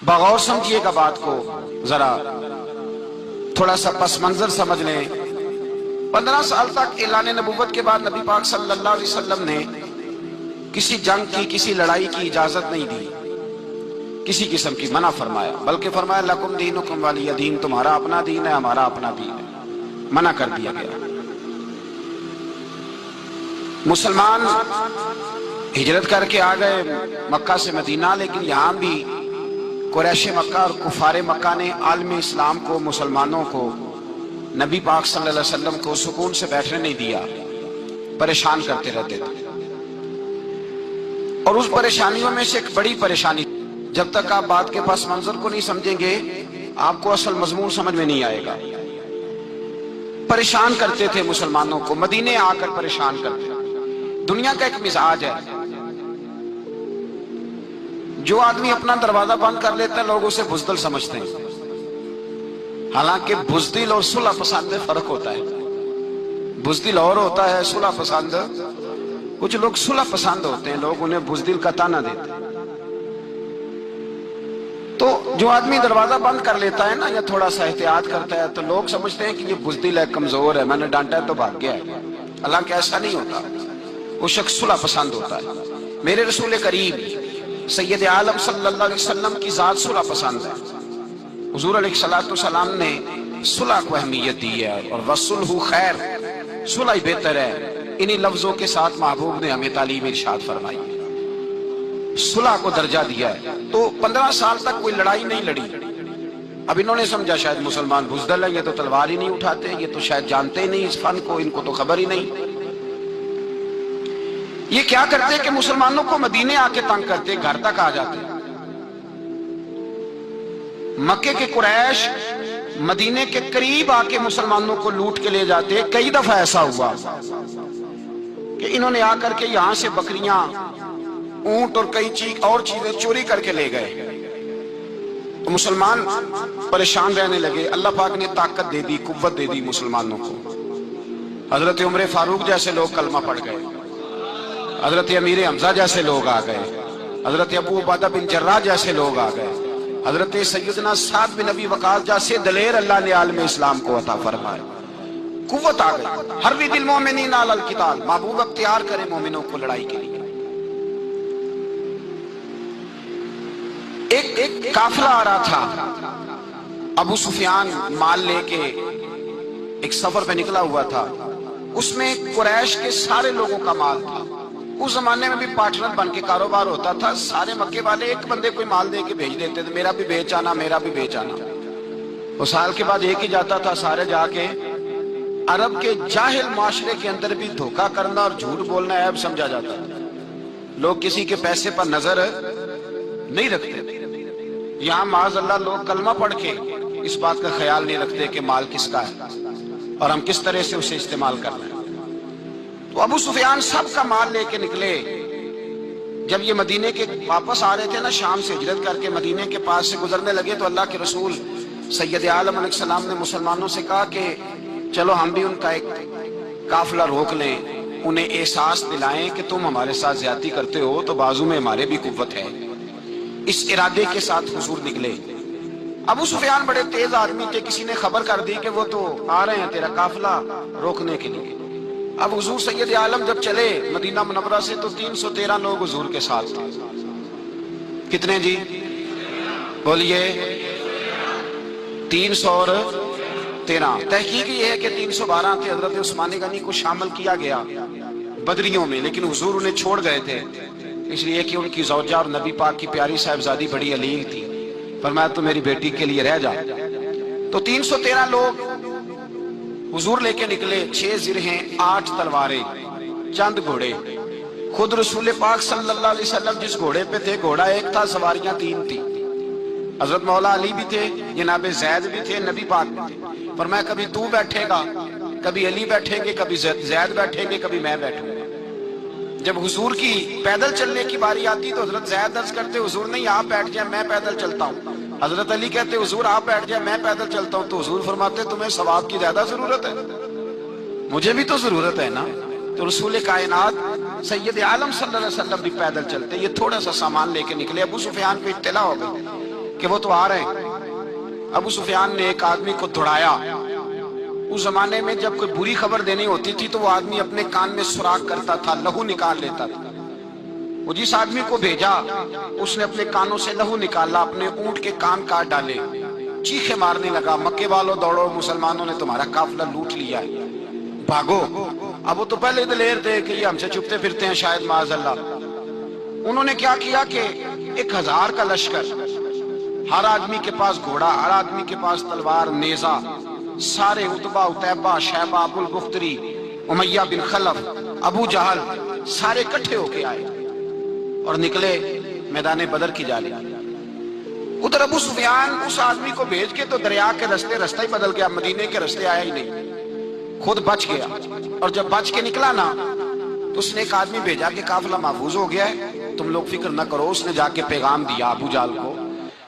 بغور سمجھیے گا بات کو، ذرا تھوڑا سا پس منظر سمجھ لیں۔ 15 سال تک اعلان نبوت کے بعد نبی پاک صلی اللہ علیہ وسلم نے کسی جنگ کی، کسی لڑائی کی اجازت نہیں دی، کسی قسم کی منع فرمایا، بلکہ فرمایا لکم دینکم ولی دین، تمہارا اپنا دین ہے، ہمارا اپنا دین ہے، منع کر دیا گیا۔ مسلمان ہجرت کر کے آ گئے مکہ سے مدینہ، لیکن یہاں بھی قریش مکہ اور کفار مکہ نے عالم اسلام کو، مسلمانوں کو، نبی پاک صلی اللہ علیہ وسلم کو سکون سے بیٹھنے نہیں دیا، پریشان کرتے رہتے تھے۔ اور اس پریشانیوں میں سے ایک بڑی پریشانی، جب تک آپ بات کے پس منظر کو نہیں سمجھیں گے آپ کو اصل مضمون سمجھ میں نہیں آئے گا۔ پریشان کرتے تھے مسلمانوں کو، مدینے آ کر پریشان کرتے تھے۔ دنیا کا ایک مزاج ہے، جو آدمی اپنا دروازہ بند کر لیتا ہے لوگ اسے بزدل سمجھتے ہیں، حالانکہ بزدل اور صلح پسند فرق ہوتا ہے۔ بزدل اور ہوتا ہے، صلح پسند، کچھ لوگ صلح پسند ہوتے ہیں، لوگ انہیں بزدل کا طعنہ دیتے ہیں۔ تو جو آدمی دروازہ بند کر لیتا ہے نا، یا تھوڑا سا احتیاط کرتا ہے، تو لوگ سمجھتے ہیں کہ یہ بزدل ہے، کمزور ہے، میں نے ڈانٹا ہے تو بھاگ گیا ہے، حالانکہ ایسا نہیں ہوتا، وہ شخص صلح پسند ہوتا ہے۔ میرے رسول کریم سید عالم صلی اللہ علیہ وسلم کی ذات صلح پسند ہے۔ حضور علیہ السلام نے صلح کو اہمیت دی ہے، اور وصلح خیر، صلح بہتر ہے۔ انہی لفظوں کے ساتھ محبوب نے ہمیں تعلیم ارشاد فرمائی، صلح کو درجہ دیا ہے۔ تو 15 سال تک کوئی لڑائی نہیں لڑی۔ اب انہوں نے سمجھا شاید مسلمان بزدل ہیں، یہ تو تلوار ہی نہیں اٹھاتے، یہ تو شاید جانتے ہی نہیں اس فن کو، ان کو تو خبر ہی نہیں۔ یہ کیا کرتے کہ مسلمانوں کو مدینے آ کے تنگ کرتے، گھر تک آ جاتے۔ مکے کے قریش مدینے کے قریب آ کے مسلمانوں کو لوٹ کے لے جاتے۔ کئی دفعہ ایسا ہوا کہ انہوں نے آ کر کے یہاں سے بکریاں، اونٹ اور کئی اور چیزیں چوری کر کے لے گئے۔ تو مسلمان پریشان رہنے لگے۔ اللہ پاک نے طاقت دے دی، قوت دے دی مسلمانوں کو۔ حضرت عمر فاروق جیسے لوگ کلمہ پڑھ گئے، حضرت امیر حمزہ جیسے لوگ آ گئے، حضرت ابو عبیدہ بن جراح جیسے لوگ آ گئے، حضرت سیدنا سعد بن ابی وقاص جیسے دلیر اللہ نے عالم اسلام کو عطا فرمایا۔ قوت آ گئی۔ حرِّض المؤمنین علی القتال، محبوب اختیار کرے مومنوں کو لڑائی کے لیے۔ ایک قافلہ آ رہا تھا، ابو سفیان مال لے کے ایک سفر پہ نکلا ہوا تھا، اس میں قریش کے سارے لوگوں کا مال تھا۔ اس زمانے میں بھی پارٹنر بن کے کاروبار ہوتا تھا، سارے مکے والے ایک بندے کوئی مال دے کے بھیج دیتے تھے، میرا بھی بیچ آنا، میرا بھی بیچ آنا۔ وہ سال کے بعد ایک ہی جاتا تھا، سارے جا کے۔ عرب کے جاہل معاشرے کے اندر بھی دھوکہ کرنا اور جھوٹ بولنا عیب سمجھا جاتا تھا، لوگ کسی کے پیسے پر نظر نہیں رکھتے۔ یہاں معاذ اللہ لوگ کلمہ پڑھ کے اس بات کا خیال نہیں رکھتے کہ مال کس کا ہے اور ہم کس طرح سے اسے استعمال کرنا ہے۔ تو ابو سفیان سب کا مال لے کے نکلے۔ جب یہ مدینے کے واپس آ رہے تھے نا، شام سے ہجرت کر کے مدینے کے پاس سے گزرنے لگے، تو اللہ کے رسول سید عالم علیہ السلام نے مسلمانوں سے کہا کہ چلو ہم بھی ان کا ایک قافلہ روک لیں، انہیں احساس دلائیں کہ تم ہمارے ساتھ زیادتی کرتے ہو تو بازو میں ہمارے بھی قوت ہے۔ اس ارادے کے ساتھ حضور نکلے۔ ابو سفیان بڑے تیز آدمی تھے، کسی نے خبر کر دی کہ وہ تو آ رہے ہیں تیرا قافلہ روکنے کے لیے۔ اب حضور سید عالم جب چلے مدینہ منورہ سے تو 313 لوگ حضور کے ساتھ تھے۔ کتنے جی؟ بولیے 313۔ تحقیق یہ ہے کہ 312 تھے، حضرت عثمان غنی کو شامل کیا گیا بدریوں میں، لیکن حضور انہیں چھوڑ گئے تھے، اس لیے کہ ان کی زوجہ اور نبی پاک کی پیاری صاحبزادی بڑی علیل تھی، فرمایا تو میری بیٹی کے لیے رہ جا۔ تو 313 لوگ حضور لے کے نکلے، 6 زرہیں، 8 تلواریں، چند گھوڑے۔ خود رسول پاک صلی اللہ علیہ وسلم جس گھوڑے پہ تھے، گھوڑا ایک تھا، سواریاں 3 تھی۔ حضرت مولا علی بھی تھے، جناب زید بھی تھے، نبی پاک بھی تھے۔ فرمایا کبھی تو بیٹھے گا، کبھی علی بیٹھیں گے، کبھی زید بیٹھیں گے، کبھی میں بیٹھوں گا۔ جب حضور کی پیدل چلنے کی باری آتی تو حضرت زید عرض کرتے حضور نہیں آپ بیٹھ جائیں، میں پیدل چلتا ہوں۔ حضرت علی کہتے حضور آپ بیٹھ جائیں، میں پیدل چلتا ہوں۔ تو حضور فرماتے تمہیں ثواب کی زیادہ ضرورت ہے، مجھے بھی تو ضرورت ہے نا۔ تو رسول کائنات سید عالم صلی اللہ علیہ وسلم بھی پیدل چلتے، یہ تھوڑا سا سامان لے کے نکلے۔ ابو سفیان کو اطلاع ہو گئی کہ وہ تو آ رہے ہیں۔ ابو سفیان نے ایک آدمی کو دوڑایا۔ اس زمانے میں جب کوئی بری خبر دینی ہوتی تھی تو وہ آدمی اپنے کان میں سوراخ کرتا تھا، لہو نکال لیتا تھا۔ وہ جس آدمی کو بھیجا اس نے اپنے کانوں سے لہو نکالا، اپنے اونٹ کے کان کاٹ ڈالے، چیخے مارنے لگا، مکے والوں دوڑو، مسلمانوں نے تمہارا قافلہ لوٹ لیا ہے، بھاگو۔ اب وہ تو پہلے دلیر تھے کہ یہ ہم سے چھپتے پھرتے ہیں شاید معاذ اللہ۔ انہوں نے کیا کیا کہ 1000 کا لشکر، ہر آدمی کے پاس گھوڑا، ہر آدمی کے پاس تلوار، نیزہ، سارے عتبہ، عتیبہ، شیبہ، ابو البختری، امیہ بن خلف، ابو جہل، سارے اکٹھے ہو کے آئے اور نکلے میدان بدر کی جانب۔ ادھر ابو سفیان اس آدمی کو بھیج کے تو دریا کے رستہ ہی بدل گیا، مدینے کے رستے آیا ہی نہیں، خود بچ گیا۔ اور جب بچ کے نکلا نا تو اس نے ایک آدمی بھیجا کہ قافلہ محفوظ ہو گیا ہے، تم لوگ فکر نہ کرو۔ اس نے جا کے پیغام دیا ابو جہل کو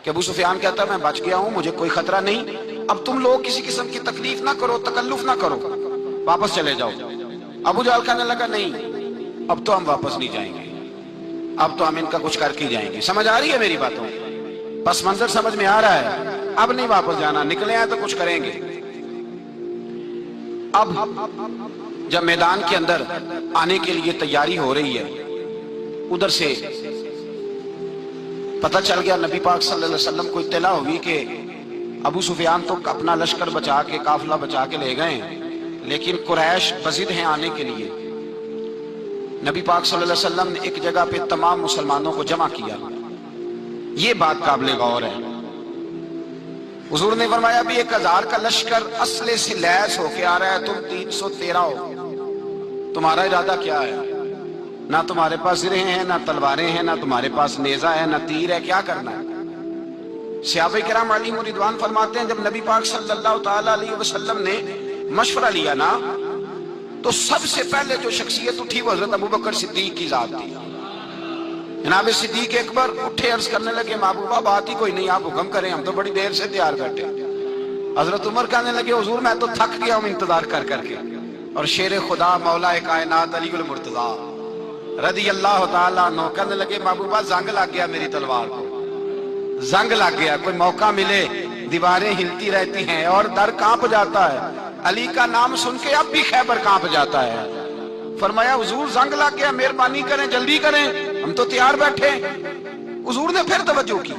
کہ ابو سفیان کہتا ہے میں بچ گیا ہوں، مجھے کوئی خطرہ نہیں، اب تم لوگ کسی قسم کی تکلیف نہ کرو، تکلف نہ کرو، واپس چلے جاؤ۔ ابو جہل کہنے لگا نہیں، اب تو ہم واپس نہیں جائیں گے، اب تو ہم ان کا کچھ کر کے جائیں گے۔ سمجھ آ رہی ہے میری باتوں؟ پس منظر سمجھ میں آ رہا ہے، اب نہیں واپس جانا، نکلے ہیں تو کچھ کریں گے۔ اب جب میدان کے اندر آنے کے لیے تیاری ہو رہی ہے، ادھر سے پتہ چل گیا، نبی پاک صلی اللہ علیہ وسلم کو اطلاع ہوئی کہ ابو سفیان تو اپنا لشکر بچا کے، قافلہ بچا کے لے گئے ہیں، لیکن قریش بضد ہیں آنے کے لیے۔ نبی پاک صلی اللہ علیہ وسلم نے ایک جگہ پہ تمام مسلمانوں کو جمع کیا۔ یہ بات قابل غور ہے۔ حضور نے فرمایا بھی 1000 کا لشکر اسلحے سے لیس ہو کے آ رہا ہے، تم 313 ہو، تمہارا ارادہ کیا ہے؟ نہ تمہارے پاس زرہیں ہیں، نہ تلواریں ہیں، نہ تمہارے پاس نیزہ ہے، نہ تیر ہے، کیا کرنا ہے؟ صحابہ کرام علیہم رضوان فرماتے ہیں جب نبی پاک صلی اللہ تعالی علیہ وسلم نے مشورہ لیا نا تو سب سے پہلے جو شخصیت اٹھی وہ حضرت ابوبکر صدیق کی ذات تھی۔ جناب صدیق اکبر اٹھے، عرض کرنے لگے محبوبہ بات ہی کوئی نہیں، آپ حکم کریں، ہم تو بڑی دیر سے تیار بیٹھے۔ حضرت عمر کہنے لگے حضور میں تو تھک گیا ہوں انتظار کر کر کے۔ اور شیر خدا مولا کائنات علی المرتضیٰ رضی اللہ تعالیٰ عنہ کہنے لگے محبوبہ زنگ لگ گیا میری تلوار کو، زنگ لگ گیا، کوئی موقع ملے دیواریں ہلتی رہتی ہیں اور در کانپ جاتا ہے، علی کا نام سن کے اب بھی خیبر کانپ جاتا ہے۔ فرمایا حضور زنگ لگ گیا، مہربانی کریں، جلدی کریں، ہم تو تیار بیٹھے۔ حضور نے پھر توجہ کی،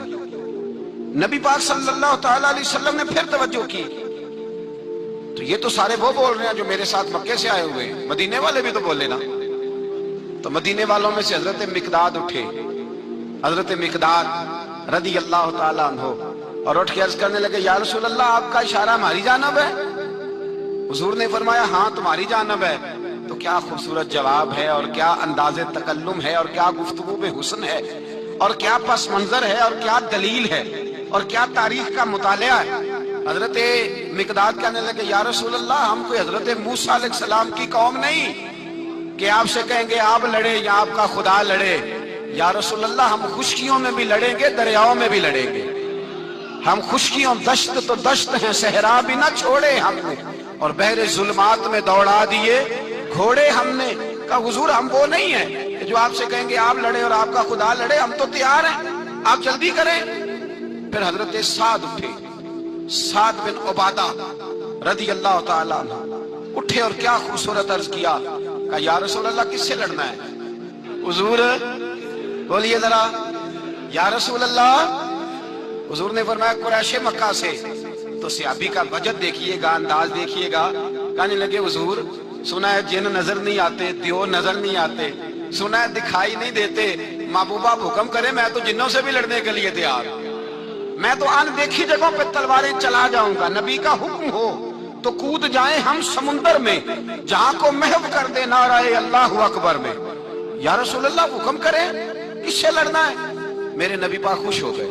نبی پاک صلی اللہ تعالی علیہ وسلم نے پھر توجہ کی، تو یہ تو سارے وہ بول رہے ہیں جو میرے ساتھ مکے سے آئے ہوئے ہیں، مدینے والے بھی تو بولے نا۔ تو مدینے والوں میں سے حضرت مقداد اٹھے، حضرت مقداد رضی اللہ تعالیٰ عنہ، اور اٹھ کے عرض کرنے لگے یا رسول اللہ آپ کا اشارہ ہماری جانب ہے؟ حضور نے فرمایا ہاں تمہاری جانب ہے۔ تو کیا خوبصورت جواب ہے، اور کیا انداز تکلم ہے، اور کیا گفتگو میں حسن ہے، اور کیا پس منظر ہے، اور کیا دلیل ہے، اور کیا تاریخ کا مطالعہ ہے۔ حضرت مقداد کہنے لگے یا رسول اللہ ہم کوئی حضرت موسیٰ علیہ السلام کی قوم نہیں کہ آپ سے کہیں گے آپ لڑے یا آپ کا خدا لڑے۔ یا رسول اللہ ہم خشکیوں میں بھی لڑیں گے، دریاؤں میں بھی لڑیں گے، ہم خشکیوں دشت تو دشت ہیں، صحرا بھی نہ چھوڑے ہم نے، اور بحر ظلمات میں دوڑا دیے گھوڑے ہم نے۔ کہا حضور ہم وہ نہیں ہیں کہ جو آپ سے کہیں گے آپ لڑے اور آپ کا خدا لڑے، ہم تو تیار ہیں، آپ جلدی کریں۔ پھر حضرت سعد اٹھے، سعد بن عبادہ رضی اللہ تعالیٰ عنہ اٹھے اور کیا خوبصورت عرض کیا، کہا یا رسول اللہ کس سے لڑنا ہے؟ حضور بولیے ذرا یا رسول اللہ۔ حضور نے فرمایا قریش مکہ سے۔ تو صحابی کا وجد دیکھیے گا، انداز دیکھیے گا، کہنے لگے حضور سنا ہے جن نظر نہیں آتے، دیو نظر نہیں آتے، سنا ہے دکھائی نہیں دیتے، محبوبہ آپ حکم کریں میں تو جنوں سے بھی لڑنے کے لیے تیار، میں تو ان دیکھی جگہوں پہ تلواریں چلا جاؤں گا، نبی کا حکم ہو تو کود جائیں ہم سمندر میں، جہاں کو محو کر دے نعرہ اللہ اکبر میں۔ یا رسول اللہ حکم کریں کس سے لڑنا ہے؟ میرے نبی پاک خوش ہو گئے،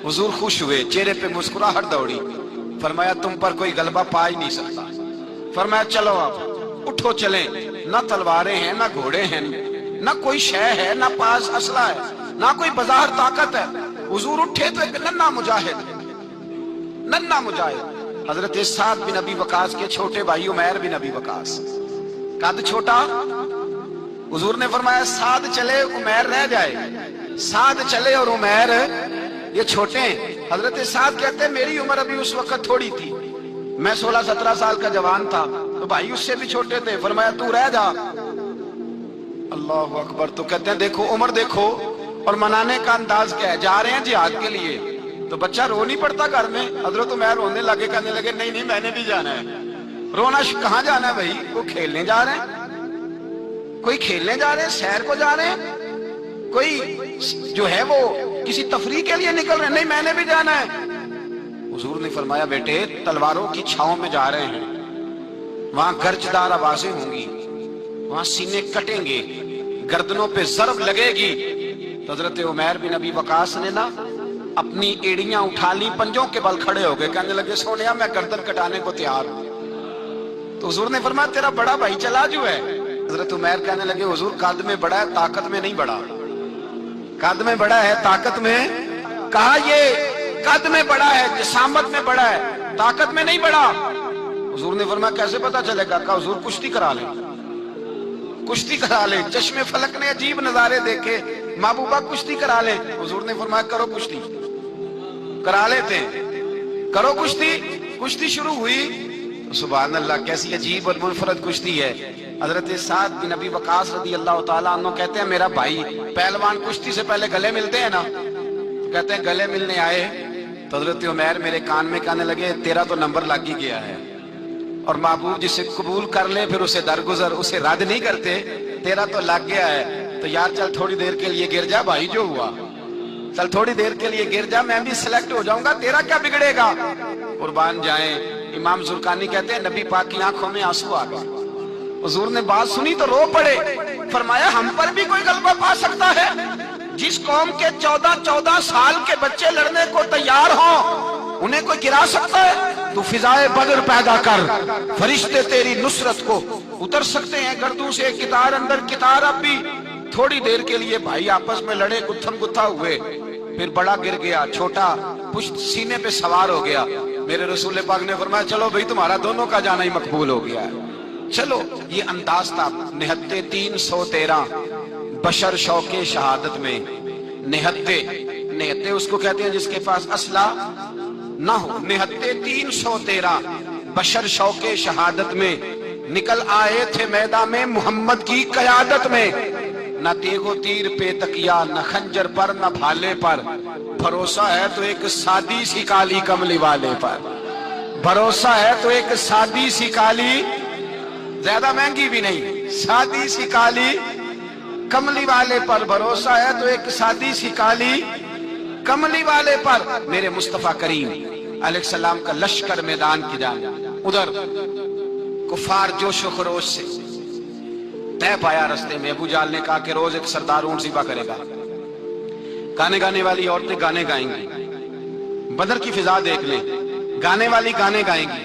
حضور خوش ہوئے، چہرے پہ مسکراہٹ دوڑی، فرمایا تم پر کوئی غلبہ پا ہی نہیں سکتا۔ فرمایا چلو آپ اٹھو چلیں، نہ تلواریں ہیں، نہ گھوڑے ہیں، نہ کوئی شے ہے، نہ پاس اسلحہ ہے، نہ کوئی بظاہر طاقت ہے۔ حضور اٹھے تو ایک ننھا مجاہد حضرت سعد بن ابی وقاص کے چھوٹے بھائی عمیر بن ابی وقاص، قد چھوٹا۔ حضور نے فرمایا سعد چلے عمیر رہ جائے، سعد چلے اور عمیر یہ چھوٹے ہیں. حضرت سعد کہتے ہیں میری عمر ابھی اس وقت تھوڑی تھی, میں 16-17 سال کا جوان تھا, تو بھائی اس سے بھی چھوٹے تھے. فرمایا تو رہ جا. اللہ اکبر. تو کہتے ہیں دیکھو عمر دیکھو, اور منانے کا انداز کیا ہے. جا رہے ہیں جہاد کے لیے, تو بچہ رو نہیں پڑتا گھر میں. حضرت عمر رونے لگے, کہنے لگے نہیں میں نے بھی جانا ہے. رونا کہاں جانا ہے بھائی, وہ کھیلنے جا رہے ہیں, کوئی کھیلنے جا رہے ہیں, سیر کو جا رہے ہیں, کوئی جو ہے وہ کسی تفریح کے لیے نکل رہے ہیں. نہیں میں نے بھی جانا ہے. حضور نے فرمایا بیٹے تلواروں کی چھاؤں میں جا رہے ہیں, وہاں گرجدار آوازیں ہوں گی, وہاں سینے کٹیں گے, گردنوں پہ ضرب لگے گی. تو حضرت عمیر بن ابی وقاص نے نا اپنی ایڑیاں اٹھا لی, پنجوں کے بل کھڑے ہو گئے, کہنے لگے سونیا میں گردن کٹانے کو تیار ہوں. تو حضور نے فرمایا تیرا بڑا بھائی چلا جو ہے. حضرت عمیر کہنے لگے حضور قد میں بڑا ہے, طاقت میں نہیں بڑا. قد میں بڑا ہے, طاقت میں. کہا یہ قد میں بڑا ہے, جسامت میں بڑا ہے, طاقت میں نہیں بڑا. حضور نے فرمایا کیسے پتا چلے گا؟ کہا حضور کشتی کرا لیں, کشتی کرا لیں. چشم فلک نے عجیب نظارے دیکھے, محبوبہ کشتی کرا لیں. حضور نے فرمایا کرو کشتی. کرا لیتے ہیں, کرو کشتی. کشتی شروع ہوئی. سبحان اللہ, کیسی عجیب اور منفرد کشتی ہے. حضرت سعد بن ابی وقاص رضی اللہ تعالیٰ عنہ کہتے ہیں میرا بھائی پہلوان کشتی سے پہلے گلے ملتے ہیں نا, کہتے ہیں گلے ملنے آئے. تو حضرت عمیر میرے کان میں کہنے لگے تیرا تو نمبر لگ ہی گیا ہے, اور محبوب جسے قبول کر لے پھر اسے درگزر, اسے رد نہیں کرتے. تیرا تو لگ گیا ہے, تو یار چل تھوڑی دیر کے لیے گر جا بھائی, جو ہوا چل تھوڑی دیر کے لیے گر جا, میں بھی سلیکٹ ہو جاؤں گا, تیرا کیا بگڑے گا. قربان جائیں. امام زرقانی کہتے ہیں نبی پاک کی آنکھوں میں آنسو آ گئے. حضور نے بات سنی تو رو پڑے. فرمایا ہم پر بھی کوئی غلبہ پا سکتا ہے؟ جس قوم کے 14 سال کے بچے لڑنے کو تیار ہوں, انہیں کوئی گرا سکتا ہے؟ تو فضائے بدر پیدا کر, فرشتے تیری نصرت کو اتر سکتے ہیں گردوں سے کتار اندر کتار. اب بھی تھوڑی دیر کے لیے بھائی آپس میں لڑے, گتھن گتھا ہوئے, پھر بڑا گر گیا, چھوٹا پشت سینے پہ سوار ہو گیا. میرے رسول پاک نے فرمایا چلو بھائی تمہارا دونوں کا جانا ہی مقبول ہو گیا ہے, چلو. یہ انداز تھا. نہتے 313 بشر شوق شہادت میں. نہتے اس کو کہتے ہیں جس کے پاس اسلحہ نہ ہو. نہتے 313 بشر شوق شہادت میں نکل آئے تھے میدان میں محمد کی قیادت میں. نہ تیغ و تیر پہ تکیا, نہ خنجر پر نہ بھالے پر, بھروسہ ہے تو ایک سادی سی کالی کملی والے پر. بھروسہ ہے تو ایک سادی سی کالی, زیادہ مہنگی بھی نہیں, سادی سی کالی کملی والے پر. بھروسہ ہے تو ایک سادی سی کالی کملی والے پر. میرے مصطفیٰ کریم علیہ السلام کا لشکر میدان کی جانب, ادھر کفار جوش و خروش سے طے پایا رستے میں. ابو جہل نے کہا کہ روز ایک سردار اونٹ ذبح کرے گا, گانے گانے والی عورتیں گانے گائیں گی. بدر کی فضا دیکھ لیں, گانے والی گانے گائیں گی,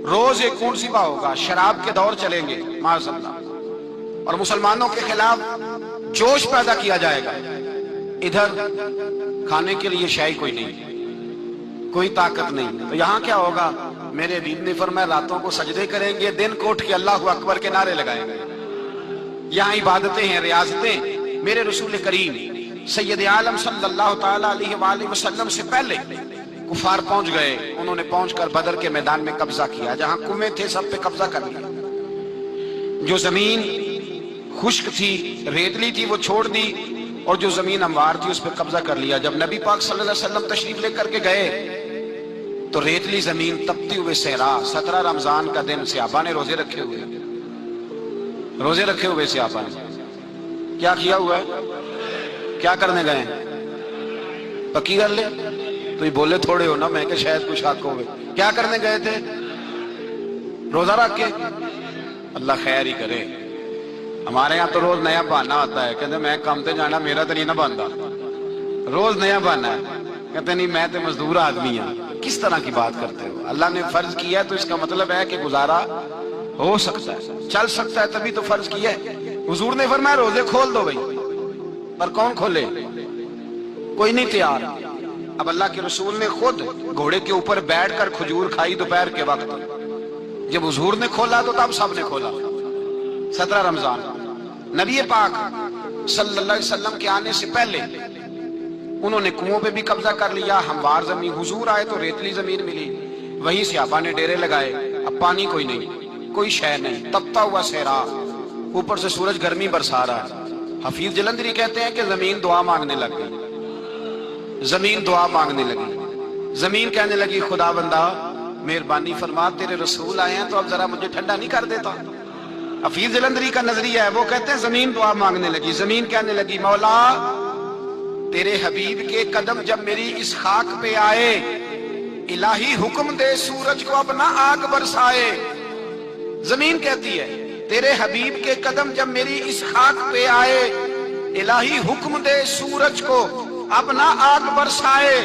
روز ایک اونٹ ذبح ہوگا, شراب کے دور چلیں گے معاذ اللہ, اور مسلمانوں کے خلاف جوش پیدا کیا جائے گا. ادھر کھانے کے لیے شے کوئی نہیں, کوئی طاقت نہیں. تو یہاں کیا ہوگا؟ میرے حبیب نے فرمایا راتوں کو سجدے کریں گے, دن کو اٹھ کے اللہ اکبر کے نعرے لگائیں گے. یہاں عبادتیں ہیں, ریاضتیں. میرے رسول کریم سید عالم صلی اللہ تعالی علیہ وآلہ وسلم سے پہلے کفار پہنچ گئے. انہوں نے پہنچ کر بدر کے میدان میں قبضہ کیا. جہاں کنویں تھے سب پہ قبضہ کر لیا. جو زمین خشک تھی, ریتلی تھی, وہ چھوڑ دی, اور جو زمین ہموار تھی اس پہ قبضہ کر لیا. جب نبی پاک صلی اللہ علیہ وسلم تشریف لے کر کے گئے تو ریتلی زمین, تپتی ہوئے صحرا. 17 رمضان کا دن, صحابہ نے روزے رکھے ہوئے صحابہ نے کیا کیا ہوا ہے؟ کیا کرنے گئے ہیں؟ پکی کر لے. تو یہ بولے تھوڑے ہو نا, میں کہ شاید کچھ حق ہوئے. کیا کرنے گئے تھے؟ روزہ رکھ کے. اللہ خیر ہی کرے. ہمارے یہاں تو روز نیا بہانا آتا ہے, کہتے میں کام تے جانا, میرا تو نہیں نہ بنتا. روز نیا بہانا ہے, کہتے نہیں میں تو مزدور آدمی ہوں. کس طرح کی بات کرتے ہو؟ اللہ نے فرض کیا ہے تو اس کا مطلب ہے کہ گزارا ہو سکتا ہے, چل سکتا ہے, تبھی تو فرض کیا ہے. حضور نے فرمایا روزے کھول دو بھائی, پر کون کھولے؟ کوئی نہیں تیار. اب اللہ کے رسول نے خود گھوڑے کے اوپر بیٹھ کر کھجور کھائی دوپہر کے وقت. جب حضور نے کھولا تو تب سب نے کھولا. 17 رمضان. نبی پاک صلی اللہ علیہ وسلم کے آنے سے پہلے انہوں نے کنووں پہ بھی قبضہ کر لیا، ہموار زمین، حضور آئے تو ریتلی زمین ملی، وہیں صحابہ نے ڈیرے لگائے، اب پانی کوئی نہیں، کوئی شے نہیں، تپتا ہوا صحرا، اوپر سے سورج گرمی برسا رہا ہے۔ حفیظ جلندری کہتے ہیں کہ زمین دعا مانگنے لگ گئی، زمین دعا مانگنے لگی، زمین کہنے لگی خدا بندہ مہربانی فرما، تیرے رسول آئے ہیں تو اب ذرا مجھے ٹھنڈا نہیں کر دیتا۔ حفیظ جلندری کا نظریہ ہے، وہ کہتے ہیں زمین دعا مانگنے لگی، زمین کہنے لگی مولا تیرے حبیب کے قدم جب میری اس خاک پہ آئے، الہی حکم دے سورج کو اپنا آگ برسائے۔ زمین کہتی ہے تیرے حبیب کے قدم جب میری اس خاک پہ آئے، الہی حکم دے سورج کو اپنا آگ برسائے،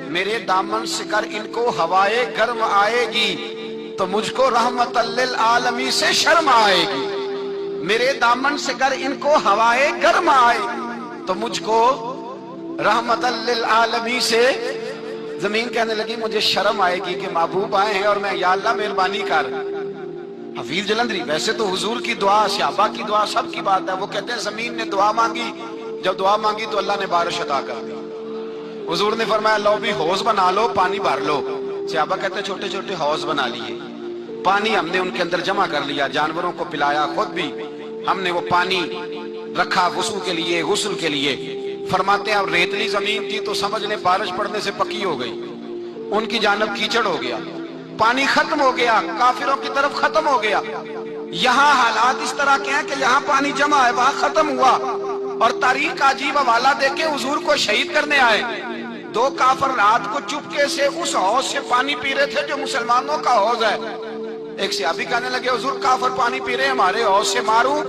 میرے دامن سے کر ان کو ہوائے گرم آئے گی تو مجھ کو رحمت للعالمی سے شرم آئے گی، میرے دامن سے کر ان کو ہوائے گرم آئے تو مجھ کو رحمت للعالمی سے۔ زمین کہنے لگی مجھے شرم آئے گی کہ محبوب آئے ہیں اور میں یا اللہ مہربانی کر۔ حفیظ جلندری ویسے تو حضور کی دعا، صحابہ کی دعا سب کی بات ہے، وہ کہتے ہیں زمین نے دعا مانگی، جب دعا مانگی تو اللہ نے بارش عطا کر دی۔ حضور نے فرمایا لو بھی حوض بنا لو، پانی بھر لو۔ صحابہ کہتے ہیں چھوٹے چھوٹے حوض بنا لیے، پانی ہم نے ان کے اندر جمع کر لیا، جانوروں کو پلایا، خود بھی ہم نے وہ پانی رکھا وضو کے لیے، غسل کے لیے۔ فرماتے ہیں اب ریتلی زمین تھی تو سمجھ لیں بارش پڑنے سے پکی ہو گئی، ان کی جانب کیچڑ ہو گیا، پانی ختم ہو گیا، کافروں کی طرف ختم ہو گیا۔ یہاں حالات اس طرح کے ہیں کہ یہاں پانی جمع ہے، وہاں ختم ہوا، اور تاریخ کا عجیب حوالہ دے کے حضور کو شہید کرنے آئے۔ دو کافر رات کو چپکے سے اس حوض سے پانی پی رہے تھے جو مسلمانوں کا حوض ہے۔ ایک صحابی کہنے لگے حضور کافر پانی پی رہے ہیں، ہمارے حوض سے ماروں؟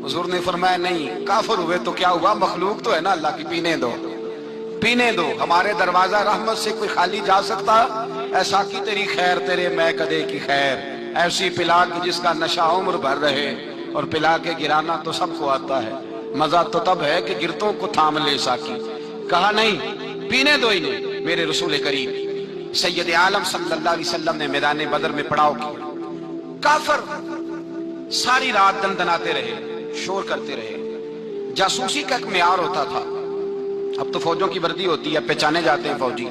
حضور نے فرمایا نہیں، کافر ہوئے تو کیا ہوا، مخلوق تو ہے نا اللہ کی، پینے دو، پینے دو، ہمارے دروازہ رحمت سے کوئی خالی جا سکتا؟ ایسا کی تیری خیر تیرے میں کدے کی خیر، ایسی پلا کی جس کا نشہ عمر بھر رہے، اور پلا کے گرانا تو سب کو آتا ہے، مزہ تو تب ہے کہ گرتوں کو تھام لے ساکی۔ کہا نہیں، پینے دو انہیں۔ میرے رسول کریم سید عالم صلی اللہ علیہ وسلم نے میدان بدر میں پڑاؤ کیا، کافر ساری رات دندناتے رہے، شور کرتے رہے۔ جاسوسی کا ایک معیار ہوتا تھا، اب تو فوجوں کی وردی ہوتی ہے، پہچانے جاتے ہیں فوجی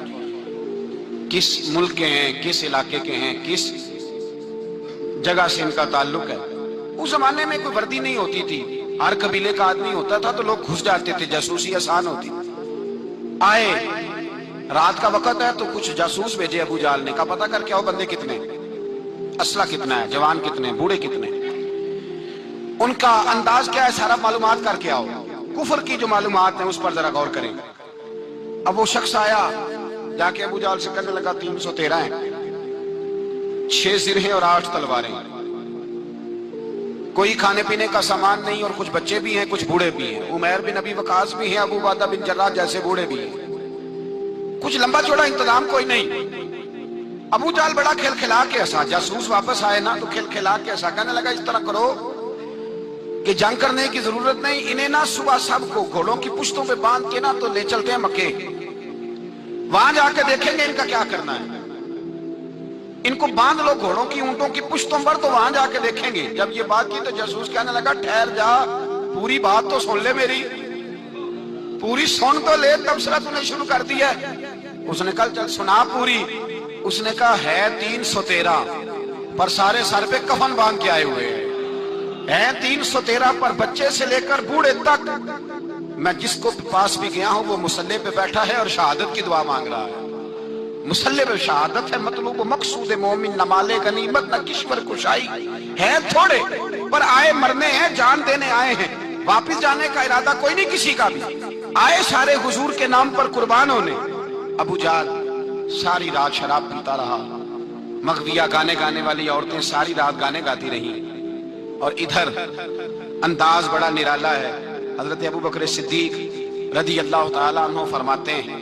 کس ملک کے ہیں، کس علاقے کے ہیں، کس جگہ سے ان کا تعلق ہے۔ اس زمانے میں کوئی وردی نہیں ہوتی تھی، ہر قبیلے کا آدمی ہوتا تھا تو لوگ گھس جاتے تھے، جاسوسی آسان ہوتی۔ آئے رات کا وقت ہے تو کچھ جاسوس بھیجے ابو جہل نے، کہا پتہ کر کے آؤ بندے کتنے، اسلحہ کتنا ہے، جوان کتنے، بوڑھے کتنے، ان کا انداز کیا ہے، سارا معلومات کر کے آؤ۔ کفر کی جو معلومات ہیں اس پر ذرا غور کریں۔ اب وہ شخص آیا، جا کے ابو جہل سے کہنے لگا 313 ہیں، 6 سرہیں اور 8 تلواریں، کوئی کھانے پینے کا سامان نہیں، اور کچھ بچے بھی ہیں، کچھ بوڑھے بھی ہیں، عمیر بن ابی وقاص بھی ہیں، ابو عبیدہ بن جراح جیسے بوڑھے بھی ہیں، کچھ لمبا چوڑا انتظام کوئی نہیں۔ ابو جہل بڑا کھل کھلا کے ہنسا، جاسوس واپس آئے نا تو کھل کھلا کے ہنسا، کہنے لگا اس طرح کرو کہ جنگ کرنے کی ضرورت نہیں، انہیں نا صبح سب کو گھوڑوں کی پشتوں پہ باندھ کے نا تو لے چلتے ہیں مکے، وہاں جا کے دیکھیں گے ان کا کیا کرنا ہے، ان کو باندھ لو گھوڑوں کی اونٹوں کی پشتوں پر تو وہاں جا کے دیکھیں گے۔ جب یہ بات کی تو جاسوس کہنے لگا ٹھہر جا، پوری بات تو سن لے، میری پوری سن تو لے، تبصرہ تو نے شروع کر دیا ہے۔ اس نے کہا چل سنا پوری۔ اس نے کہا ہے 313 پر سارے سر پہ کفن باندھ کے آئے ہوئے ہیں، 313 پر بچے سے لے کر بوڑھے تک، میں جس کو پاس بھی گیا ہوں وہ مصلی پہ بیٹھا ہے اور شہادت کی دعا مانگ رہا ہے۔ مصلی پہ شہادت ہے، مطلوب و مقصود مومن نہ مال غنیمت نہ کشور کشائی، ہے تھوڑے پر آئے مرنے ہیں، جان دینے آئے ہیں، واپس جانے کا ارادہ کوئی نہیں کسی کا بھی، آئے سارے حضور کے نام پر قربان ہونے۔ ابو جہل ساری رات شراب پیتا رہا، مغویہ گانے گانے والی عورتیں ساری رات گانے گاتی رہیں، اور ادھر انداز بڑا نرالا ہے۔ حضرت ابو بکر صدیق رضی اللہ تعالیٰ عنہ فرماتے ہیں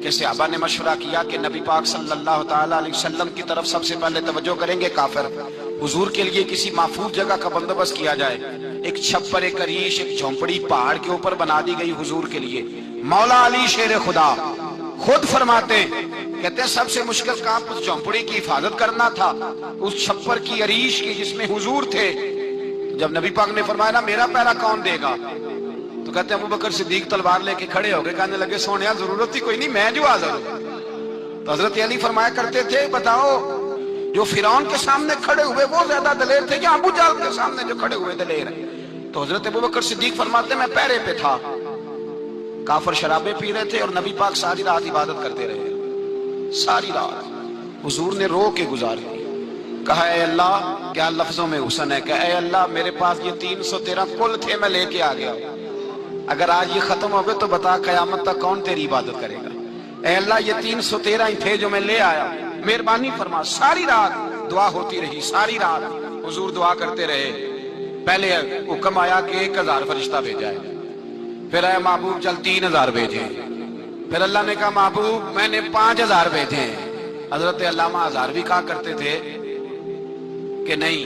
کہ صحابہ نے مشورہ کیا کہ نبی پاک صلی اللہ تعالیٰ علیہ وسلم کی طرف سب سے پہلے توجہ کریں گے کافر، حضور کے لیے کسی محفوظ جگہ کا بندوبست کیا جائے، ایک چھپر، ایک عریش، ایک جھونپڑی پہاڑ کے اوپر بنا دی گئی حضور کے لیے۔ مولا علی شیر خدا خود فرماتے ہیں، کہتے ہیں سب سے مشکل کام اس جھونپڑی کی حفاظت کرنا تھا، اس چھپر کی عریش کی جس میں حضور تھے۔ جب نبی پاک نے فرمایا نا میرا پہرا کون دے گا، تو تو کہتے ہیں ابو بکر صدیق تلوار لے کے کھڑے ہو گئے، کہنے لگے سونیا ضرورت ہی کوئی نہیں، میں جو حاضر ہوں۔ تو حضرت علی فرمایا کرتے تھے بتاؤ جو فرعون کے سامنے کھڑے ہوئے وہ زیادہ دلیر تھے یا ابو جہل کے سامنے جو کھڑے ہوئے دلیر ہیں؟ تو حضرت ابو بکر صدیق فرماتے میں پہرے پہ تھا، کافر شرابیں پی رہے تھے اور نبی پاک ساری رات عبادت کرتے رہے، ساری رات حضور نے رو کے گزاری، کہا اے اللہ، کیا لفظوں میں حسن ہے کہ اے اللہ میرے پاس یہ 313 کل تھے میں لے کے آ گیا، اگر آج یہ ختم ہو گئے تو بتا قیامت تک کون تیری عبادت کرے گا؟ اے اللہ یہ 313 ہی تھے جو میں لے آیا، مہربانی فرما۔ ساری رات دعا ہوتی رہی، ساری رات حضور دعا کرتے رہے۔ پہلے حکم آیا کہ 1000 فرشتہ بھیجا ہے، پھر اے محبوب چل 3000 بھیجے، پھر اللہ نے کہا محبوب میں نے 5000 بھیجے۔ حضرت علامہ ہزاروی کہا کرتے تھے کہ نہیں،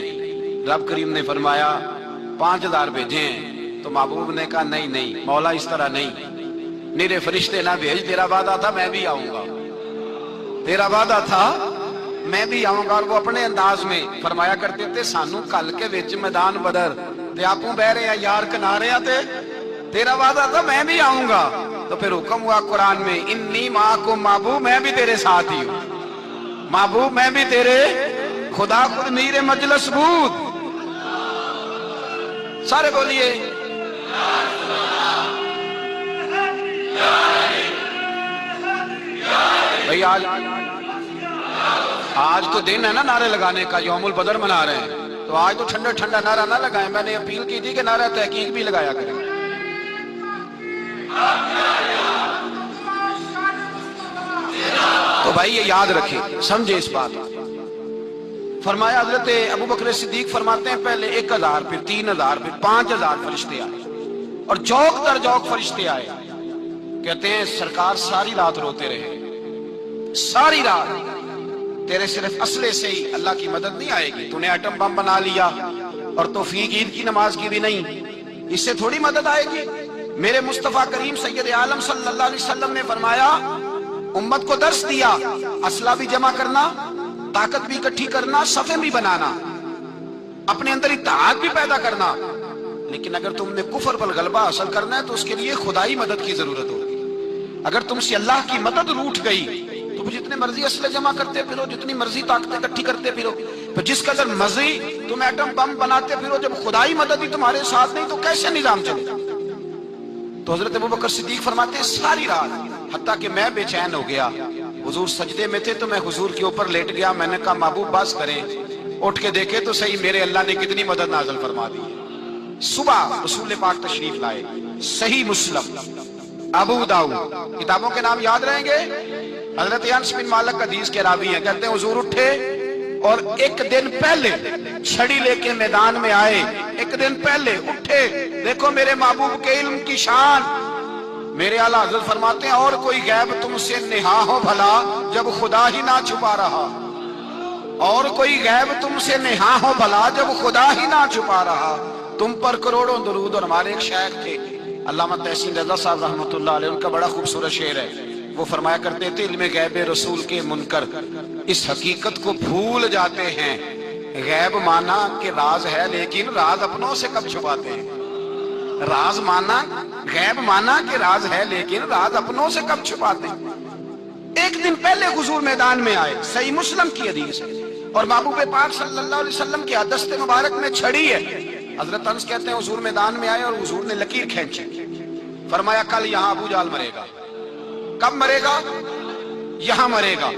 رب کریم نے فرمایا 5000 بھیجے ہیں، تو محبوب نے کہا نہیں نہیں مولا اس طرح نہیں، میرے فرشتے نہ بھیج، تیرا وعدہ تھا میں بھی آؤں گا، تیرا وعدہ تھا میں بھی آؤں گا۔ اور وہ اپنے انداز میں فرمایا کرتے تھے سانو کل کے وچ میدان بدر تے آپوں بہ رہے ہیں یار کنارے تے تیرا وعدہ تھا میں بھی آؤں گا۔ تو پھر حکم ہوا قرآن میں انی معکم، محبوب میں بھی تیرے ساتھ ہی ہوں، محبوب میں بھی تیرے، خدا خود میر مجلس بود۔ سارے بولیے بھئی آج تو دن ہے نا نعرے لگانے کا، یوم البدر منا رہے ہیں، تو آج تو ٹھنڈا ٹھنڈا نعرہ نہ لگائیں، میں نے اپیل کی تھی کہ نعرہ تحقیق بھی لگایا کریں۔ تو بھائی یہ یاد رکھیں، سمجھے اس بات۔ فرمایا حضرت ابو بکر صدیق فرماتے ہیں پہلے 1000 پھر 3000 پھر 5000 فرشتے آئے، اور جوق در جوق فرشتے آئے۔ کہتے ہیں سرکار ساری رات روتے رہے، ساری رات، تیرے صرف اسلحے سے ہی اللہ کی مدد نہیں آئے گی، تو نے ایٹم بم بنا لیا اور توفیق عید کی نماز کی بھی نہیں، اس سے تھوڑی مدد آئے گی۔ میرے مصطفیٰ کریم سید عالم صلی اللہ علیہ وسلم نے فرمایا امت کو درس دیا، اسلحہ بھی جمع کرنا، طاقت بھی اکٹھی کرنا، صفیں بھی بنانا، اپنے اندر اتحاد بھی پیدا کرنا، لیکن اگر تم نے کفر پر غلبہ حاصل کرنا ہے تو اس کے لیے خدائی مدد کی ضرورت ہوگی۔ اگر تم سے اللہ کی مدد روٹ گئی تو جتنے مرضی اسلحے جمع کرتے پھرو، جتنی مرضی طاقتیں اکٹھی کرتے پھرو، تو جس قدر مرضی تم ایٹم بم بناتے پھرو، جب خدائی مدد ہی تمہارے ساتھ نہیں تو کیسے نظام چلے گا؟ تو حضرت ابو بکر صدیق فرماتے ساری رات، حتیٰ کہ میں بے چین ہو گیا، حضور سجدے میں تھے تو میں حضور کے اوپر لیٹ گیا، میں نے کہا محبوب بس کریں، اٹھ کے دیکھے تو صحیح میرے اللہ نے کتنی مدد نازل فرما دی۔ صبح رسول پاک تشریف لائے، صحیح مسلم، ابو داؤد، کتابوں کے نام یاد رہیں گے۔ حضرت انس بن مالک حدیث کے راوی ہیں، کہتے ہیں حضور اٹھے اور ایک دن پہلے چھڑی لے کے میدان میں آئے، ایک دن پہلے اٹھے، دیکھو میرے محبوب کے علم کی شان۔ میرے اعلیٰ حضرت فرماتے ہیں اور کوئی غیب تم سے نہا ہو بھلا جب خدا ہی نہ چھپا رہا، اور کوئی غیب تم سے نہا ہو بھلا جب خدا ہی نہ چھپا رہا، تم پر کروڑوں درود۔ اور ہمارے ایک شیخ تھے علامہ تحسین رضا صاحب رحمۃ اللہ علیہ، ان کا بڑا خوبصورت شعر ہے، وہ فرمایا کرتے تھے علم غیب رسول کے منکر اس حقیقت کو بھول جاتے ہیں، غیب مانا کہ راز ہے لیکن راز اپنوں سے کب چھپاتے ہیں، راز مانا، غیب مانا کہ راز ہے لیکن راز اپنوں سے کب چھپاتے ہیں۔ ایک دن پہلے حضور میدان میں آئے، صحیح مسلم کی حدیث ہے، اور محبوب پاک صلی اللہ علیہ وسلم کی دست مبارک میں چھڑی ہے۔ حضرت انس کہتے ہیں حضور میدان میں آئے اور حضور نے لکیر کھینچی، فرمایا کل یہاں ابو جہل مرے گا۔ کب مرے گا؟ یہاں مرے گا۔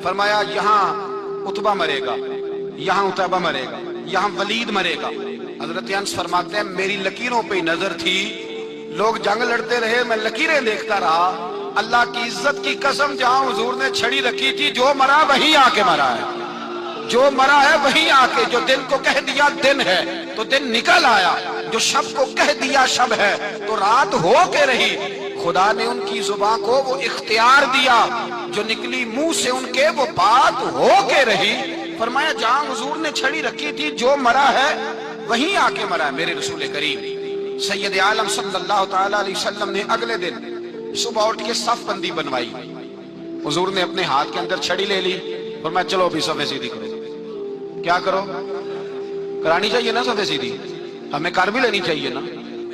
فرمایا یہاں عتبہ مرے گا، یہاں عتبہ مرے گا، یہاں ولید مرے گا۔ حضرت انس فرماتے ہیں میری لکیروں پہ نظر تھی، لوگ جنگ لڑتے رہے، میں لکیریں دیکھتا رہا، اللہ کی عزت کی قسم جہاں حضور نے چھڑی رکھی تھی، جو مرا وہیں آ کے مرا ہے، جو مرا ہے وہیں آ کے، جو دن کو کہہ دیا دن ہے تو دن نکل آیا، جو شب کو کہہ دیا شب ہے تو رات ہو کے رہی۔ خدا نے ان کی زبان کو وہ اختیار دیا، جو نکلی منہ سے ان کے وہ بات ہو کے رہی۔ فرمایا جہاں حضور نے چھڑی رکھی تھی، جو مرا ہے وہیں آ کے مرا ہے میرے رسول کریم سید عالم صلی اللہ تعالی علیہ وسلم نے اگلے دن صبح اٹھ کے صف بندی بنوائی۔ حضور نے اپنے ہاتھ کے اندر چھڑی لے لی، فرمایا چلو ابھی صفیں سیدھی کرو۔ کیا کرو؟ کرانی چاہیے نا صفیں سیدھی، ہمیں کر بھی لینی چاہیے نا،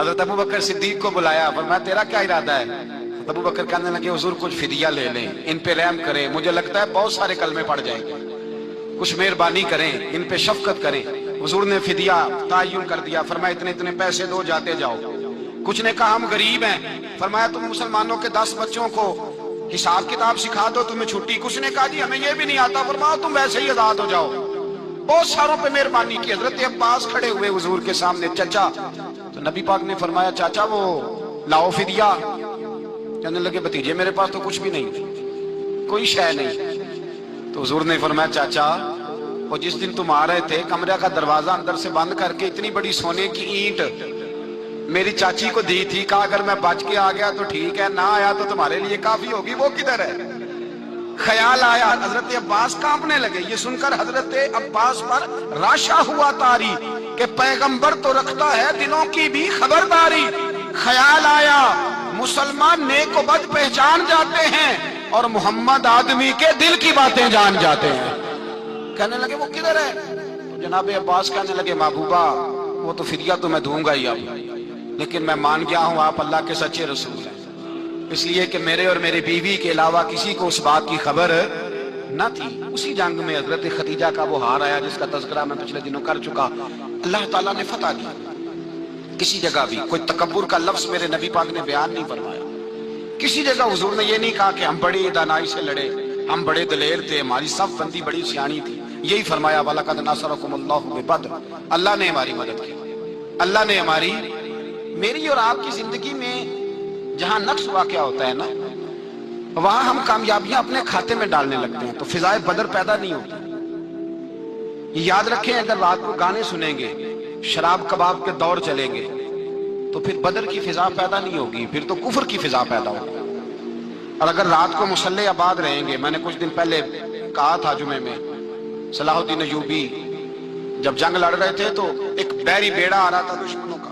حضرت ابو بکر صدیق کو بلایا، فرمایا تیرا کیا ارادہ ہے؟ ابو بکر کہنے لگے حضور کچھ فدیہ لے لیں، ان پہ رحم کریں، مجھے لگتا ہے بہت سارے کلمے پڑ جائیں گے، کچھ مہربانی کریں، ان پہ شفقت کریں۔ حضور نے فدیہ تعین کر دیا، فرمایا اتنے اتنے پیسے دو، جاتے جاؤ۔ کچھ نے کہا ہم غریب ہیں، فرمایا تم مسلمانوں کے 10 بچوں کو حساب کتاب سکھا دو، تمہیں چھٹی۔ کچھ نے کہا جی ہمیں یہ بھی نہیں آتا، فرمایا تم ویسے ہی آزاد ہو جاؤ۔ بہت ساروں پہ مہربانی کی۔ حضرت عباس کھڑے ہوئے حضور کے سامنے، چچا، تو نبی پاک نے فرمایا چاچا وہ لاؤ فدیہ۔ کہنے لگے بھتیجے میرے پاس تو کچھ بھی نہیں، کوئی شے نہیں۔ تو حضور نے فرمایا چاچا وہ جس دن تم آ رہے تھے کمرے کا دروازہ اندر سے بند کر کے اتنی بڑی سونے کی اینٹ میری چاچی کو دی تھی، کہا اگر میں بچ کے آ گیا تو ٹھیک ہے، نہ آیا تو تمہارے لیے کافی ہوگی، وہ کدھر ہے؟ خیال آیا، حضرت عباس کانپنے لگے۔ یہ سن کر حضرت عباس پر راشا ہوا طاری کہ پیغمبر تو رکھتا ہے دلوں کی بھی خبرداری۔ خیال آیا مسلمان نیک و بد پہچان جاتے ہیں اور محمد آدمی کے دل کی باتیں جان جاتے ہیں۔ کہنے لگے وہ کدھر ہے؟ تو جناب عباس کہنے لگے محبوبہ وہ تو فدیہ تو میں دوں گا ہی اب، لیکن میں مان گیا ہوں آپ اللہ کے سچے رسول ہیں، اس لیے کہ میرے اور میرے بیوی کے علاوہ کسی کو اس بات کی خبر نہ تھی۔ اسی جنگ میں حضرت خدیجہ کا وہ ہار آیا جس کا تذکرہ میں پچھلے دنوں کر چکا، اللہ تعالیٰ نے فتح دی۔ کسی جگہ بھی کوئی تکبر کا لفظ میرے نبی پاک نے بیان نہیں فرمایا، کسی جگہ حضور نے یہ نہیں کہا کہ ہم بڑی دانائی سے لڑے، ہم بڑے دلیر تھے، ہماری صف بندی بڑی سیانی تھی۔ یہی فرمایا وَلَقَدْ نَصَرَكُمُ اللَّهُ بِبَدْرٍ، اللہ نے ہماری مدد کی، اللہ نے ہماری۔ میری اور آپ کی زندگی میں جہاں نقص واقع ہوتا ہے نا، وہاں ہم کامیابیاں اپنے کھاتے میں ڈالنے لگتے ہیں تو فضائے بدر پیدا نہیں ہوتی۔ یاد رکھیں اگر رات کو گانے سنیں گے، شراب کباب کے دور چلیں گے تو پھر بدر کی فضا پیدا نہیں ہوگی، پھر تو کفر کی فضا پیدا ہوگی۔ اور اگر رات کو مسلح آباد رہیں گے، میں نے کچھ دن پہلے کہا تھا جمعے میں، صلاح الدین ایوبی جب جنگ لڑ رہے تھے تو ایک بحری بیڑا آ رہا تھا دشمنوں کا،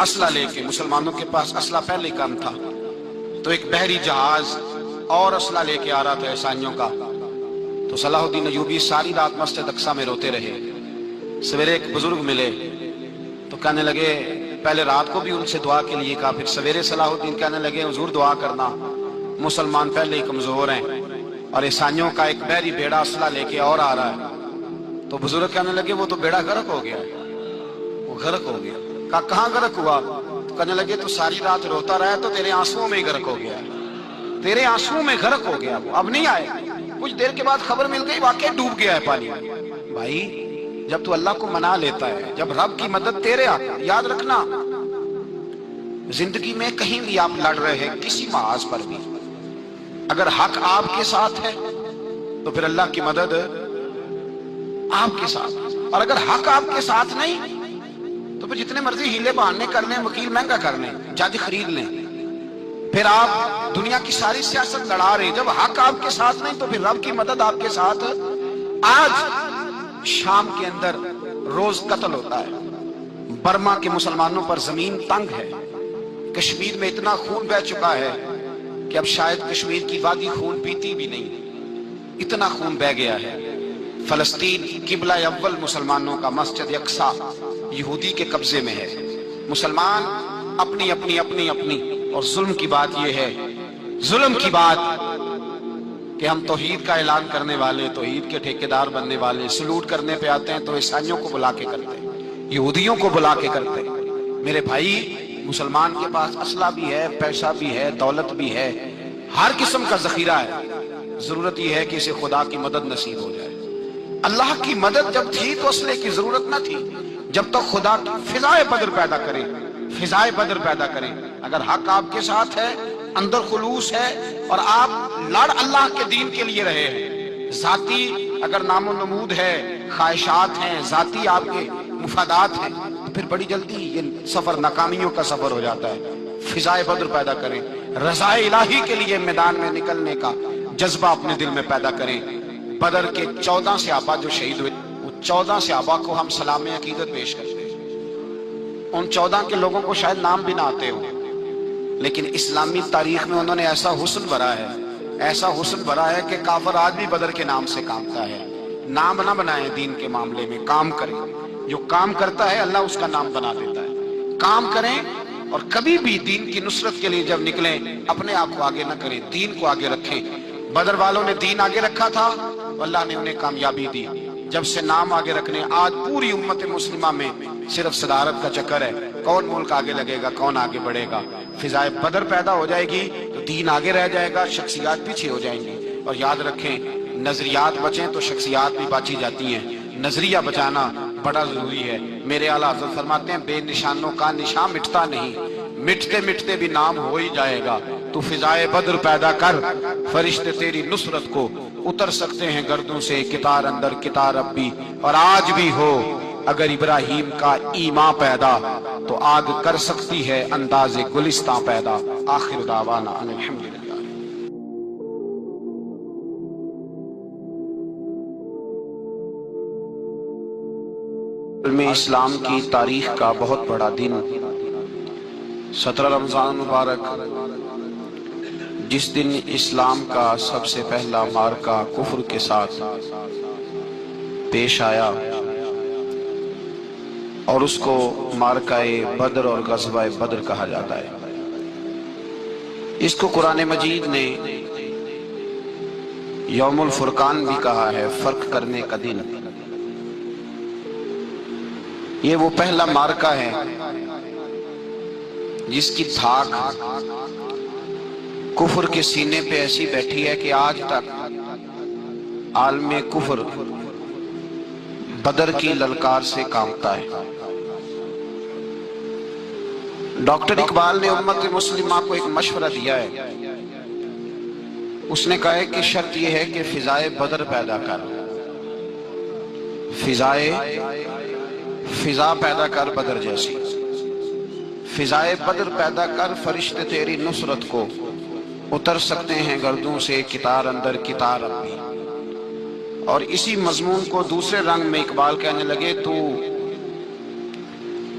اسلحہ لے کے، مسلمانوں کے پاس اسلحہ پہلے کم تھا، تو ایک بحری جہاز اور اسلحہ لے کے آ رہا تھا عیسائیوں کا۔ تو صلاح الدین ایوبی ساری رات مسجد اقصیٰ میں روتے رہے۔ سویرے ایک بزرگ ملے تو کہنے لگے، پہلے رات کو بھی ان سے دعا کے لیے کہا، پھر سویرے صلاح الدین کہنے لگے حضور دعا کرنا، مسلمان پہلے ہی کمزور ہیں اور عیسائیوں کا ایک بحری بیڑا اسلحہ لے کے اور آ رہا ہے۔ تو بزرگ کہنے لگے وہ تو بیڑا غرق ہو گیا، وہ غرق ہو گیا۔ کہا کہاں غرق ہوا؟ تو کہنے لگے تو ساری رات روتا رہا تو تیرے آنسوؤں میں ہی غرق ہو گیا، تیرے آنسوؤں میں غرق ہو گیا، وہ اب نہیں آئے۔ کچھ دیر کے بعد خبر مل گئی واقعی ڈوب گیا ہے پانی میں۔ بھائی جب تو اللہ کو منا لیتا ہے، جب رب کی مدد تیرے آتا ہے، یاد رکھنا زندگی میں کہیں بھی آپ لڑ رہے ہیں، کسی محاذ پر بھی، اگر حق آپ کے ساتھ ہے تو پھر اللہ کی مدد آپ کے ساتھ، اور اگر حق آپ کے ساتھ نہیں تو پھر جتنے مرضی ہیلے بہانے کر لیں، وکیل مہنگا کر لیں، جج خرید لیں، پھر آپ دنیا کی ساری سیاست لڑا رہے، جب حق آپ کے ساتھ نہیں تو پھر رب کی مدد آپ کے ساتھ۔ آج شام کے اندر روز قتل ہوتا ہے، برما کے مسلمانوں پر زمین تنگ ہے، کشمیر میں اتنا خون بہہ چکا ہے کہ اب شاید کشمیر کی وادی خون پیتی بھی نہیں، اتنا خون بہہ گیا ہے۔ فلسطین قبلہ اول مسلمانوں کا مسجد اقصیٰ یہودی کے قبضے میں ہے، مسلمان اپنی اپنی اپنی اپنی، اور ظلم کی بات یہ ہے، ظلم کی بات کہ ہم توحید کا اعلان کرنے والے، توحید کے ٹھیکیدار بننے والے، سلوٹ کرنے پہ آتے ہیں تو عیسائیوں کو بلا کے کرتے ہیں، یہودیوں کو بلا کے کرتے ہیں۔ میرے بھائی مسلمان کے پاس اسلحہ بھی ہے، پیسہ بھی ہے، دولت بھی ہے، ہر قسم کا ذخیرہ ہے، ضرورت یہ ہے کہ اسے خدا کی مدد نصیب ہو جائے۔ اللہ کی مدد جب تھی تو اسلحے کی ضرورت نہ تھی، جب تک خدا کی فضائے بدر پیدا کرے، فضائے بدر پیدا کریں۔ اگر حق آپ کے ساتھ ہے، اندر خلوص ہے اور آپ لڑ اللہ کے دین کے لیے رہے ہیں، ذاتی اگر نام و نمود ہے، خواہشات ہیں، ذاتی آپ کے مفادات ہیں، تو پھر بڑی جلدی یہ سفر ناکامیوں کا سفر ہو جاتا ہے۔ فضائے بدر پیدا کریں، رضائے الہی کے لیے میدان میں نکلنے کا جذبہ اپنے دل میں پیدا کریں۔ بدر کے 14 صحابہ جو شہید ہوئے، وہ 14 صحابہ کو ہم سلام عقیدت پیش کرتے ہیں۔ ان 14 کے لوگوں کو شاید نام بھی نہ آتے ہوں، لیکن اسلامی تاریخ میں انہوں نے ایسا حسن بھرا ہے، ایسا حسن بھرا ہے کہ کافر آج بھی بدر کے نام سے کامتا ہے۔ نام نہ بنائیں دین کے معاملے میں، کام کریں، جو کام کرتا ہے اللہ اس کا نام بنا دیتا ہے۔ کام کریں اور کبھی بھی دین کی نصرت کے لیے جب نکلیں اپنے آپ کو آگے نہ کریں، دین کو آگے رکھیں۔ بدر والوں نے دین آگے رکھا تھا، اللہ نے انہیں کامیابی دی۔ جب سے نام آگے رکھنے، آج پوری امت مسلمہ میں صرف صدارت کا چکر ہے، کون ملک آگے لگے گا، کون آگے بڑھے گا۔ فضائے بدر پیدا ہو جائے گی تو دین آگے رہ جائے گا، شخصیات پیچھے ہو جائیں گی۔ اور یاد رکھیں، نظریات بچیں تو شخصیات بھی بچی جاتی ہیں، نظریہ بچانا بڑا ضروری ہے۔ میرے اعلیٰ حضرت فرماتے ہیں بے نشانوں کا نشان مٹتا نہیں، مٹتے مٹتے بھی نام ہو ہی جائے گا۔ تو فضائے بدر پیدا کر، فرشتے تیری نصرت کو اتر سکتے ہیں گردوں سے، کتار اندر کتار اب بھی، اور آج بھی ہو اگر ابراہیم کا ایمان پیدا تو آگ کر سکتی ہے انداز گلستاں پیدا۔ آخر دعوانا ان الحمدللہ۔ علم اسلام کی تاریخ کا بہت بڑا دن 17 رمضان مبارک، جس دن اسلام کا سب سے پہلا معرکہ کفر کے ساتھ پیش آیا، اور اس کو معرکہ بدر اور غزوہ بدر کہا جاتا ہے۔ اس کو قرآن مجید نے یوم الفرقان بھی کہا ہے، فرق کرنے کا دن۔ یہ وہ پہلا معرکہ ہے جس کی دھاک کفر کے سینے پہ ایسی بیٹھی ہے کہ آج تک عالم کفر بدر کی للکار سے کانپتا ہے۔ ڈاکٹر اقبال نے امت مسلمہ کو ایک مشورہ دیا ہے، اس نے کہا ہے کہ شرط یہ ہے کہ فضائے بدر پیدا کر، فضا پیدا کر بدر جیسی، فضائے بدر پیدا کر، فرشتے تیری نصرت کو اتر سکتے ہیں گردوں سے، کتار اندر کتار اب بھی۔ اور اسی مضمون کو دوسرے رنگ میں اقبال کہنے لگے، تو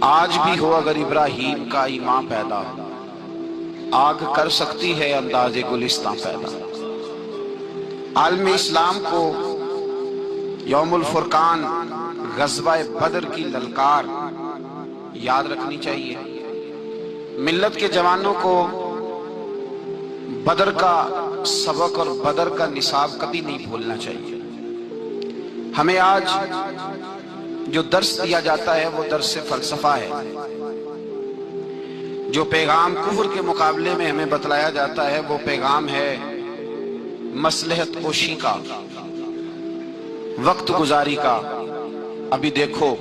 آج بھی ہو اگر ابراہیم کا ایمان پیدا، آگ کر سکتی ہے انداز گلستاں پیدا۔ عالم اسلام کو یوم الفرقان، غزوہ بدر کی للکار یاد رکھنی چاہیے۔ ملت کے جوانوں کو بدر کا سبق اور بدر کا نصاب کبھی نہیں بھولنا چاہیے۔ ہمیں آج جو درس دیا جاتا ہے وہ درس فلسفہ ہے، جو پیغام کفر کے مقابلے میں ہمیں بتلایا جاتا ہے وہ پیغام ہے مصلحت کوشی کا، وقت گزاری کا۔ ابھی دیکھو